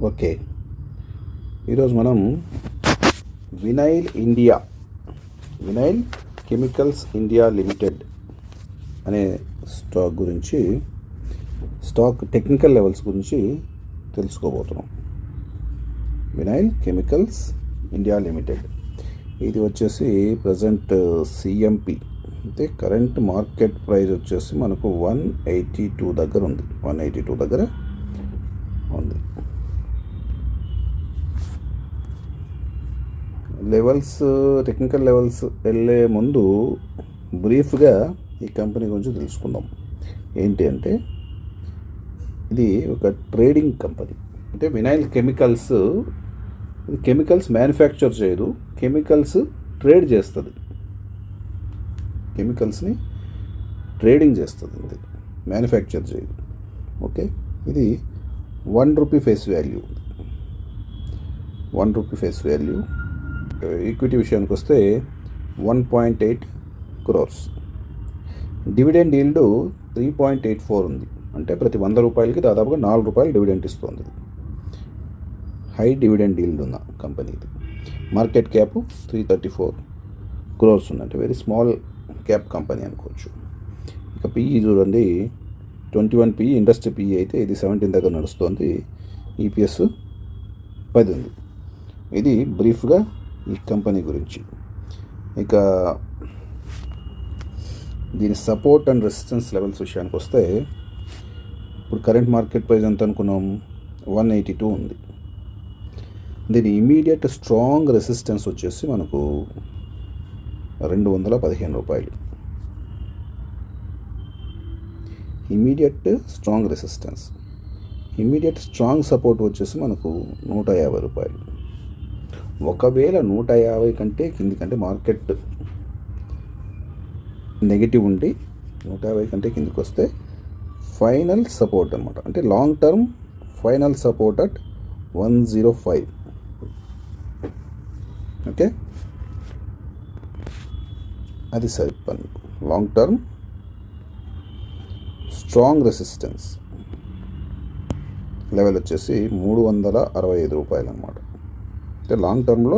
Okay, ఈరోజు మనం vinyl chemicals India limited అనే స్టాక్ గురించి, స్టాక్ టెక్నికల్ లెవెల్స్ గురించి తెలుసుకోబోతున్నాం. వినైల్ కెమికల్స్ ఇండియా లిమిటెడ్ ఇది వచ్చేసి ప్రజెంట్ సిఎంపి అంటే కరెంట్ మార్కెట్ ప్రైస్ వచ్చేసి మనకు 182 దగ్గర ఉంది. 182 దగ్గర ఉంది. టెక్నికల్ లెవెల్స్ వెళ్ళే ముందు బ్రీఫ్గా ఈ కంపెనీ గురించి తెలుసుకుందాం. ఏంటి అంటే, ఇది ఒక ట్రేడింగ్ కంపెనీ. అంటే వినైల్ కెమికల్స్ మ్యానుఫ్యాక్చర్ చేయదు, కెమికల్స్ ట్రేడ్ చేస్తుంది, కెమికల్స్ని ట్రేడింగ్ చేస్తుంది, ఇది మ్యానుఫ్యాక్చర్ చేయదు. ఓకే, ఇది ₹1 ఫేస్ వాల్యూ. ₹1 ఈక్విటీ విషయానికి వస్తే 1.8 crores. డివిడెండ్ ఈల్డ్ 3.84 ఉంది. అంటే ప్రతి ₹100కి దాదాపుగా ₹4 డివిడెంట్ ఇస్తుంది. హై డివిడెండ్ ఈల్డ్ ఉన్న కంపెనీ ఇది. మార్కెట్ క్యాప్ 334 crores ఉంది. అంటే వెరీ స్మాల్ క్యాప్ కంపెనీ అనుకోవచ్చు. ఇక పిఈ చూడండి, 21 పిఈ. ఇండస్ట్రీ పిఈ అయితే ఇది 17 దగ్గర నడుస్తుంది. ఈపీఎస్ 10 ఉంది. ఇది బ్రీఫ్గా ఈ కంపెనీ గురించి. ఇక దీని సపోర్ట్ అండ్ రెసిస్టెన్స్ లెవెల్స్ విషయానికి వస్తే, ఇప్పుడు కరెంట్ మార్కెట్ ప్రైస్ ఎంత అనుకున్నాం? 182 ఉంది. దీని ఇమీడియట్ స్ట్రాంగ్ రెసిస్టెన్స్ వచ్చేసి మనకు ₹215. Immediate strong resistance. Immediate strong support వచ్చేసి మనకు ₹150. ఒకవేళ 150 కంటే కిందికంటే మార్కెట్ నెగిటివ్ ఉండి 150 కంటే కిందికి వస్తే ఫైనల్ సపోర్ట్ అనమాట. అంటే long term final support at 105. Okay, అది సరిపోయింది. Long term strong resistance level వచ్చేసి ₹365 అనమాట. అంటే లాంగ్ టర్మ్లో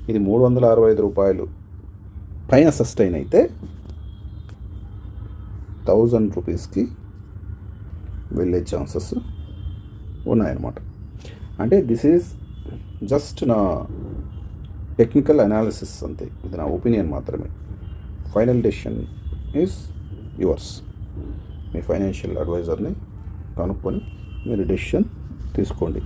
ఇది ₹365 పైన సస్టైన్ అయితే ₹1000కి వెళ్ళే ఛాన్సెస్ ఉన్నాయన్నమాట. అంటే దిస్ ఈజ్ జస్ట్ నా టెక్నికల్ అనాలిసిస్ అంతే. ఇది నా ఒపీనియన్ మాత్రమే. Final decision is yours. మీ ఫైనాన్షియల్ అడ్వైజర్ని కనుక్కొని మీరు డెసిషన్ తీసుకోండి.